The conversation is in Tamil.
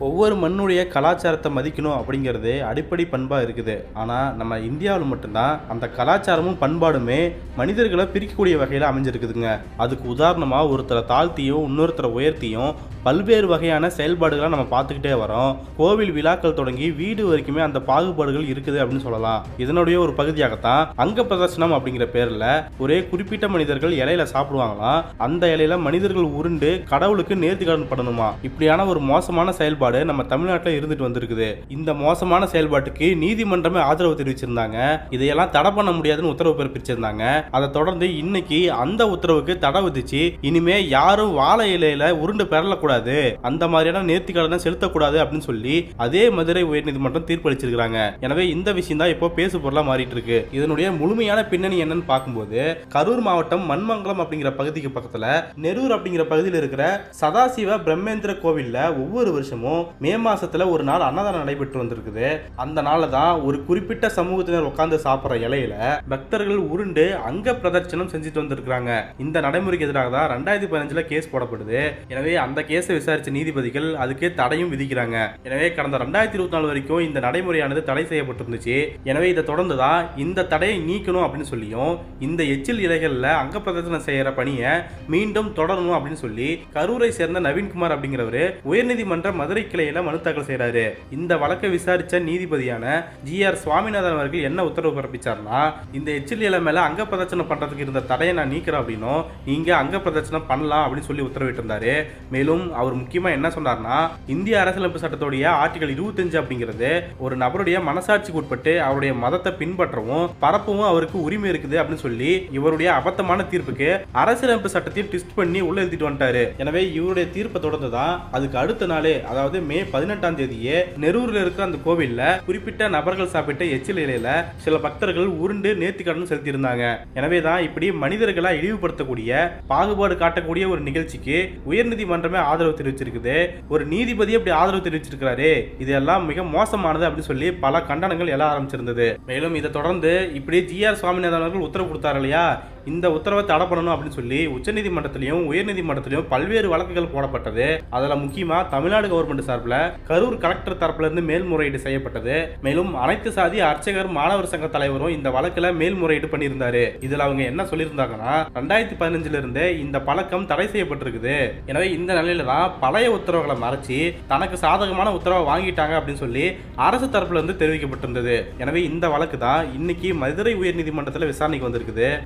ஒவ்வொரு மண்ணுடைய கலாச்சாரத்தை மதிக்கணும் அப்படிங்கிறது அடிப்படை பண்பாக இருக்குது. ஆனால் நம்ம இந்தியாவில் மட்டும்தான் அந்த கலாச்சாரமும் பண்பாடுமே மனிதர்களை பிரிக்கக்கூடிய வகையில் அமைஞ்சிருக்குதுங்க. அதுக்கு உதாரணமாக ஒருத்தரை தாழ்த்தியும் இன்னொருத்தரை உயர்த்தியும் பல்வேறு வகையான செயல்பாடுகளை நம்ம பார்த்துக்கிட்டே வரோம். கோவில் விழாக்கள் தொடங்கி வீடு வரைக்குமே அந்த பாகுபாடுகள் இருக்குது அப்படின்னு சொல்லலாம். இதனுடைய ஒரு பகுதியாகத்தான் அங்க பிரதர்சனம் அப்படிங்கிற பேரில் ஒரே குறிப்பிட்ட மனிதர்கள் இலையில சாப்பிடுவாங்களாம். அந்த இலையில மனிதர்கள் உருண்டு கடவுளுக்கு நேர்த்திக்கடன் பண்ணணுமா. இப்படியான ஒரு மோசமான செயல்பாடு நம்ம தமிழ்நாட்டில் இருந்துட்டு வந்திருக்குது. இந்த மோசமான செயல்பாட்டுக்கு நீதிமன்றமே ஆதரவு தெரிவிச்சிருந்தாங்க. இதையெல்லாம் தடை பண்ண முடியாதுன்னு உத்தரவு பிறப்பிச்சிருந்தாங்க. அதை தொடர்ந்து இன்னைக்கு அந்த உத்தரவுக்கு தடை விதிச்சு இனிமே யாரும் வாழை இலையில உருண்டு பெறல அந்த மாதிரியான நேர்த்தி கடனை செலுத்தக்கூடாது அப்படின்னு சொல்லி அதே மதுரை உயர்நீதிமன்றம் தீர்ப்பளிச்சிருக்காங்க. எனவே இந்த விஷயம் தான் இப்போ பேசு பொருளா மாறிட்டு இருக்கு. இதனுடைய முழுமையான பின்னணி என்னன்னு பார்க்கும்போது கரூர் மாவட்டம் மண்மங்கலம் அப்படிங்கிற பகுதிக்கு பக்கத்துல நெரூர் அப்படிங்கிற பகுதியில் இருக்கிற சதாசிவ பிரம்மேந்திர கோவில்ல ஒவ்வொரு வருஷமும் மே மாசத்துல ஒரு நாள் அன்னதானம் நடைபெற்று வந்திருக்குது. அந்த நாள்ல தான் ஒரு குறிப்பிட்ட சமூகத்தினர் உட்கார்ந்து சாப்பிடுற இலையில பக்தர்கள் உருண்டு அங்க பிரதர்சனம் செஞ்சுட்டு வந்திருக்காங்க. இந்த நடைமுறைக்கு எதிராக தான் 2015 கேஸ் போடப்படுது. எனவே அந்த கேஸை விசாரிச்ச நீதிபதிகள் அதுக்கு தடையும் விதிக்கிறாங்க. எனவே கடந்த 2024 வரைக்கும் இந்த நடைமுறையானது தடை செய்யப்பட்டிருந்துச்சு. எனவே இதை தொடர்ந்து தான் இந்த தடையை நீக்கணும் அப்படின்னு சொல்லியும் இந்த எச்சில் இலைகள்ல அங்க பிரதர்சனம் செய்யற பணியை மீண்டும் தொடரணும் அப்படின்னு சொல்லி கரூரை சேர்ந்த நவீன்குமார் அப்படிங்கிறவரு உயர்நீதிமன்ற மதுரை கிளையில மனு தாக்கல் செய்யறாரு. இந்த வழக்கை விசாரிச்ச நீதிபதியான ஜி.ஆர். சுவாமிநாதன் அவர்கள் என்ன உத்தரவு பிறப்பிச்சார்னா, இந்த எச்சில் இலை மேல அங்க பிரதர்சனம் பண்றதுக்கு இருந்த தடையை நான் நீக்கிறேன் அப்படின்னும் நீங்க அங்க பிரதர்சனம் பண்ணலாம் அப்படின்னு சொல்லி உத்தரவிட்டு இருந்தாரு. மேலும் அவர் முக்கியமா என்ன சொன்னார்னா, இந்திய அரசியலமைப்பு சட்டத்துடைய ஆர்டிகல் 25 அப்படிங்கிறது ஒரு நபருடைய மனசாட்சிக்கு உட்பட்டு அவருடைய மதத்தை பின்பற்றவும் பரப்பவும் அவருக்கு உரிமை இருக்குது அப்படின்னு சொல்லி இவருடைய அபத்தமான தீர்ப்புக்கு அரசியலமைப்பு சட்டத்தையும் ட்விஸ்ட் பண்ணி உள்ள எழுதிட்டு வந்துட்டாரு. எனவே இவருடைய தீர்ப்பை தொடர்ந்து தான் அதுக்கு அடுத்த நாளே, அதாவது மே 18ஆம் தேதியே நெரூரில் இருக்கிற அந்த கோவில்ல குறிப்பிட்ட நபர்கள் சாப்பிட்ட எச்சில் இலையில சில பக்தர்கள் உருண்டு நேர்த்திக்கடன் செலுத்தி இருந்தாங்க. எனவே தான் இப்படி மனிதர்களை இழிவுபடுத்தக்கூடிய பாகுபாடு காட்டக்கூடிய ஒரு நிகழ்ச்சிக்கு உயர்நீதிமன்றமே ஆதரவு தெரிவிச்சிருக்குது. ஒரு நீதிபதி அப்படி ஆதரவு தெரிவிச்சிருக்காரு. இதெல்லாம் மிக மோசமானது அப்படின்னு சொல்லி பல கண்டனங்கள் எழ ஆரம்பிச்சிருந்தது. மேலும் இதை தொடர்ந்து இப்படி ஜி.ஆர். சுவாமிநாதன் அவர்கள் உத்தரவு கொடுத்தாரு இல்லையா, இந்த உத்தரவை தடை பண்ணணும் அப்படின்னு சொல்லி உச்சநீதிமன்றத்திலையும் உயர்நீதிமன்றத்திலையும் பல்வேறு வழக்குகள் போடப்பட்டது. அதுல முக்கியமா தமிழ்நாடு கவர்மெண்ட் சார்பில் கரூர் கலெக்டர் தரப்புல இருந்து மேல்முறையீடு செய்யப்பட்டது. மேலும் அனைத்து சாதி அர்ச்சகர் மாணவர் சங்க தலைவரும் இந்த வழக்குல மேல்முறையீடு பண்ணியிருந்தாரு. இதுல அவங்க என்ன சொல்லியிருந்தாங்கன்னா, 2015 இருந்து இந்த பழக்கம் தடை செய்யப்பட்டிருக்குது. எனவே இந்த நிலையில தான் பழைய உத்தரவுகளை மறைச்சு தனக்கு சாதகமான உத்தரவை வாங்கிட்டாங்க அப்படின்னு சொல்லி அரசு தரப்புல இருந்து தெரிவிக்கப்பட்டிருந்தது. எனவே இந்த வழக்கு தான் இன்னைக்கு மதுரை உயர்நீதிமன்றத்தில் விசாரணைக்கு வந்திருக்குது.